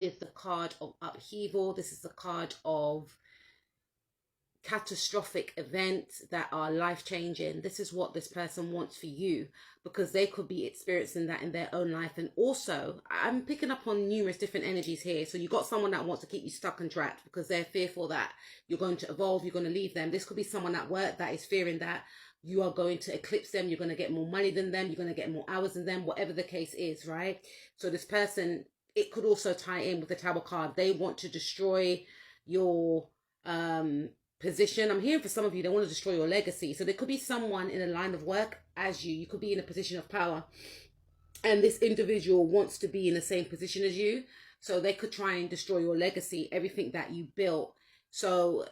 is the card of upheaval. This is the card of catastrophic events that are life-changing. This is what this person wants for you, because they could be experiencing that in their own life. And also, I'm picking up on numerous different energies here. So you got someone that wants to keep you stuck and trapped because they're fearful that you're going to evolve, you're going to leave them. This could be someone at work that is fearing that you are going to eclipse them, you're going to get more money than them, you're going to get more hours than them, whatever the case is, right? So this person, it could also tie in with the Tower card. They want to destroy your position. I'm hearing for some of you, they want to destroy your legacy. So there could be someone in a line of work as you. You could be in a position of power, and this individual wants to be in the same position as you. So they could try and destroy your legacy, everything that you built. So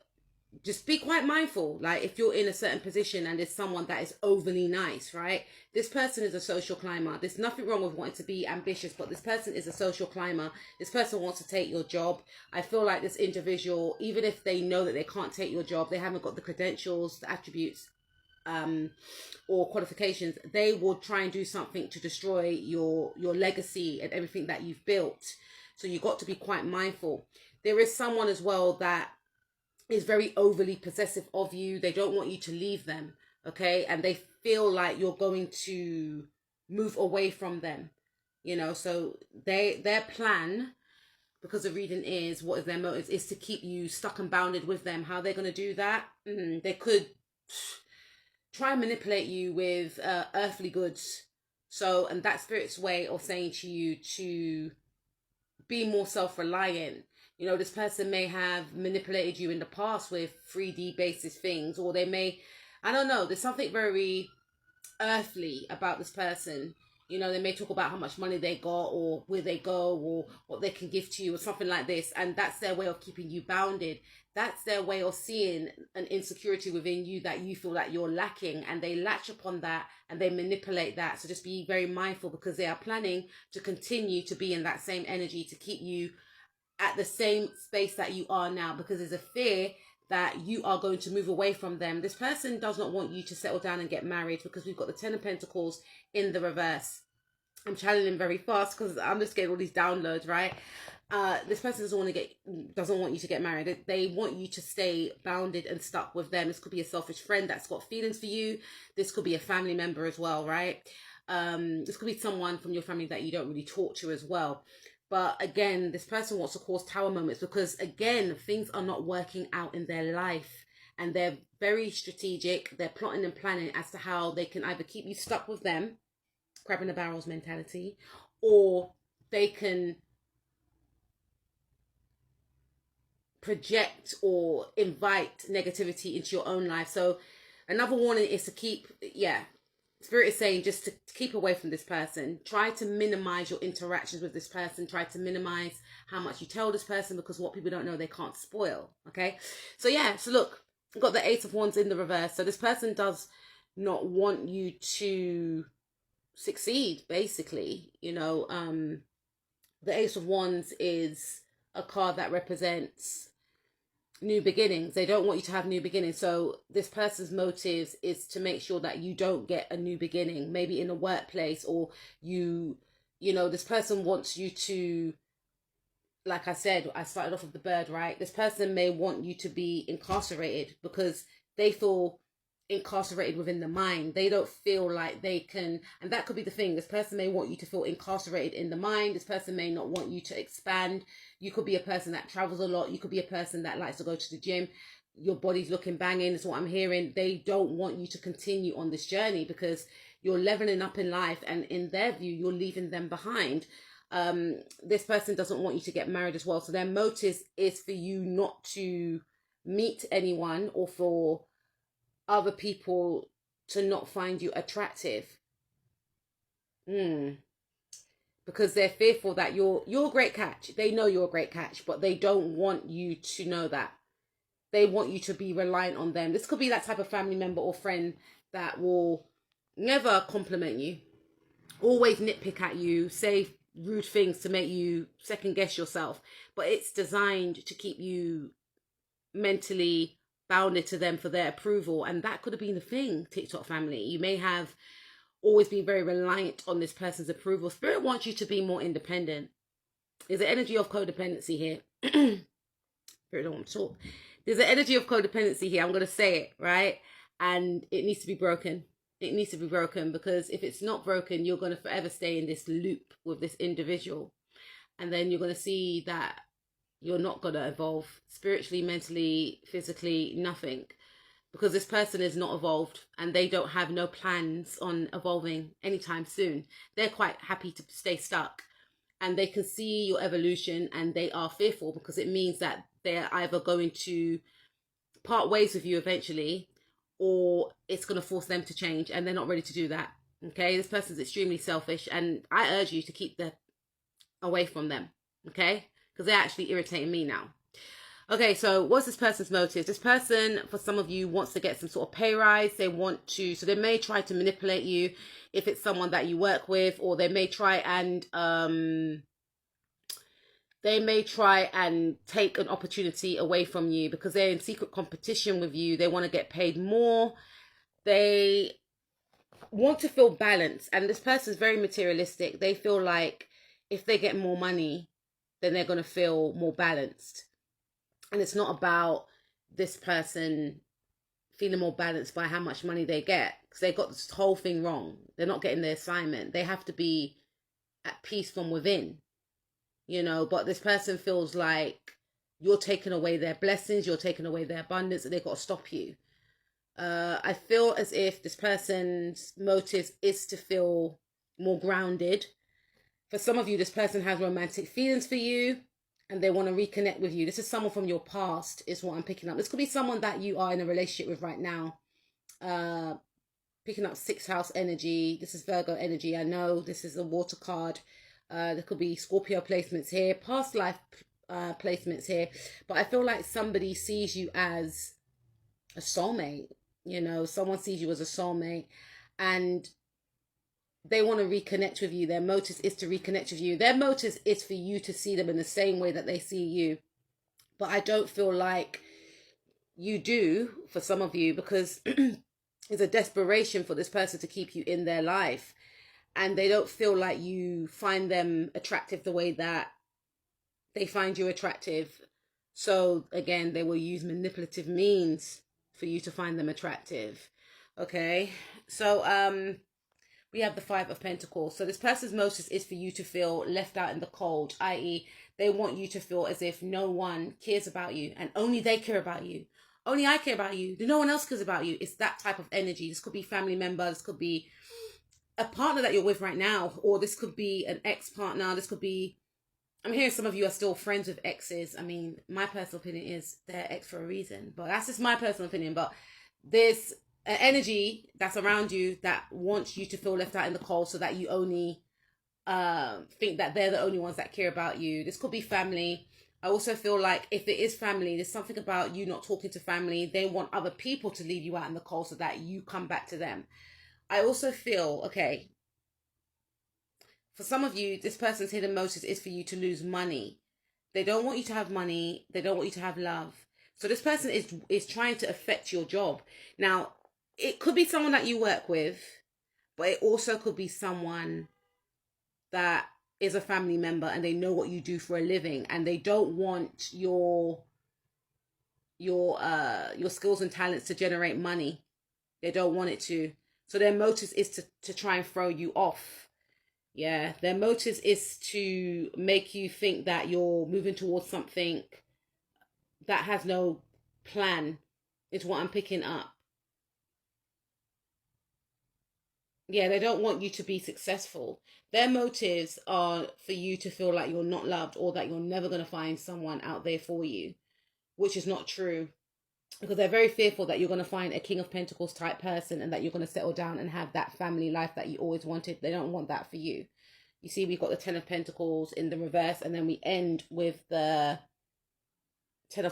just be quite mindful. Like if you're in a certain position and there's someone that is overly nice, right? This person is a social climber. There's nothing wrong with wanting to be ambitious, but this person is a social climber. This person wants to take your job. I feel like this individual, even if they know that they can't take your job, they haven't got the credentials, the attributes, or qualifications, they will try and do something to destroy your legacy and everything that you've built. So you've got to be quite mindful. There is someone as well that is very overly possessive of you. They don't want you to leave them, okay? And they feel like you're going to move away from them, you know? So their plan, because the reading is, what is their motive, is to keep you stuck and bounded with them. How they're going to do that? They could try and manipulate you with earthly goods. So, and that spirit's way of saying to you to be more self-reliant. You know, this person may have manipulated you in the past with 3D basis things, or they may, I don't know, there's something very earthly about this person. You know, they may talk about how much money they got, or where they go, or what they can give to you, or something like this. And that's their way of keeping you bounded. That's their way of seeing an insecurity within you that you feel that you're lacking, and they latch upon that and they manipulate that. So just be very mindful, because they are planning to continue to be in that same energy, to keep you at the same space that you are now, because there's a fear that you are going to move away from them. This person does not want you to settle down and get married, because we've got the Ten of Pentacles in the reverse. I'm channeling very fast because I'm just getting all these downloads, right? This person doesn't want you to get married. They want you to stay bounded and stuck with them. This could be a selfish friend that's got feelings for you. This could be a family member as well, right? This could be someone from your family that you don't really talk to as well. But again, this person wants to cause tower moments, because again, things are not working out in their life, and they're very strategic. They're plotting and planning as to how they can either keep you stuck with them, crab in the barrels mentality, or they can project or invite negativity into your own life. So another warning is to keep, Spirit is saying just to keep away from this person. Try to minimize your interactions with this person. Try to minimize how much you tell this person, because what people don't know, they can't spoil. Okay. So so look, I've got the Ace of Wands in the reverse. So this person does not want you to succeed, basically. You know, the Ace of Wands is a card that represents new beginnings. They don't want you to have new beginnings. So this person's motives is to make sure that you don't get a new beginning, maybe in a workplace, or you know, this person wants you to, like I said, I started off with the bird, right? This person may want you to be incarcerated, because they feel incarcerated within the mind. They don't feel like they can, and that could be the thing. This person may want you to feel incarcerated in the mind. This person may not want you to expand. You could be a person that travels a lot. You could be a person that likes to go to the gym. Your body's looking banging, is what I'm hearing. They don't want you to continue on this journey, because you're leveling up in life, and in their view, you're leaving them behind. This person doesn't want you to get married as well. So their motive is for you not to meet anyone, or for other people to not find you attractive. Because they're fearful that you're a great catch. They know you're a great catch, but they don't want you to know that. They want you to be reliant on them. This could be that type of family member or friend that will never compliment you, always nitpick at you, say rude things to make you second guess yourself. But it's designed to keep you mentally bounded to them for their approval. And that could have been the thing, TikTok family. You may have always been very reliant on this person's approval. Spirit wants you to be more independent. There's an energy of codependency here. Spirit don't want to talk. There's an energy of codependency here. I'm going to say it, right? And it needs to be broken. It needs to be broken, because if it's not broken, you're going to forever stay in this loop with this individual. And then you're going to see that you're not going to evolve spiritually, mentally, physically, nothing. Because this person is not evolved, and they don't have no plans on evolving anytime soon. They're quite happy to stay stuck. And they can see your evolution, and they are fearful, because it means that they're either going to part ways with you eventually, or it's going to force them to change, and they're not ready to do that. Okay, this person's extremely selfish, and I urge you to keep away from them. Okay, because they're actually irritating me now. Okay, so what's this person's motive? This person, for some of you, wants to get some sort of pay rise. They want to, so they may try to manipulate you if it's someone that you work with, or they may try and take an opportunity away from you, because they're in secret competition with you. They want to get paid more. They want to feel balanced, and this person is very materialistic. They feel like if they get more money, then they're going to feel more balanced. And it's not about this person feeling more balanced by how much money they get, because they got this whole thing wrong. They're not getting their assignment. They have to be at peace from within, you know. But this person feels like you're taking away their blessings, you're taking away their abundance, and they've got to stop you. I feel as if this person's motive is to feel more grounded. For some of you, this person has romantic feelings for you, and they want to reconnect with you. This is someone from your past, is what I'm picking up. This could be someone that you are in a relationship with right now. Picking up 6th house energy. This is Virgo energy. I know this is a water card. There could be Scorpio placements here, past life placements here. But I feel like somebody sees you as a soulmate. You know, someone sees you as a soulmate, and they want to reconnect with you. Their motive is to reconnect with you. Their motive is for you to see them in the same way that they see you. But I don't feel like you do, for some of you, because there's a desperation for this person to keep you in their life. And they don't feel like you find them attractive the way that they find you attractive. So again, they will use manipulative means for you to find them attractive. Okay, so we have the 5 of Pentacles. So this person's motive is for you to feel left out in the cold, i.e. they want you to feel as if no one cares about you, and only they care about you. Only I care about you. No one else cares about you. It's that type of energy. This could be family members. This could be a partner that you're with right now, or this could be an ex-partner. This could be, I'm hearing some of you are still friends with exes. I mean, my personal opinion is they're ex for a reason, but that's just my personal opinion. But there's an energy that's around you that wants you to feel left out in the cold, so that you only think that they're the only ones that care about you. This could be family. I also feel like if it is family, there's something about you not talking to family. They want other people to leave you out in the cold so that you come back to them. I also feel, okay, for some of you, this person's hidden motive is for you to lose money. They don't want you to have money. They don't want you to have love. So this person is trying to affect your job. Now, it could be someone that you work with, but it also could be someone that is a family member, and they know what you do for a living, and they don't want your skills and talents to generate money. They don't want it to. So their motive is to try and throw you off. Yeah, their motive is to make you think that you're moving towards something that has no plan, is what I'm picking up. Yeah, they don't want you to be successful. Their motives are for you to feel like you're not loved, or that you're never going to find someone out there for you, which is not true. Because they're very fearful that you're going to find a King of Pentacles type person, and that you're going to settle down and have that family life that you always wanted. They don't want that for you. You see, we've got the 10 of Pentacles in the reverse, and then we end with the 10 of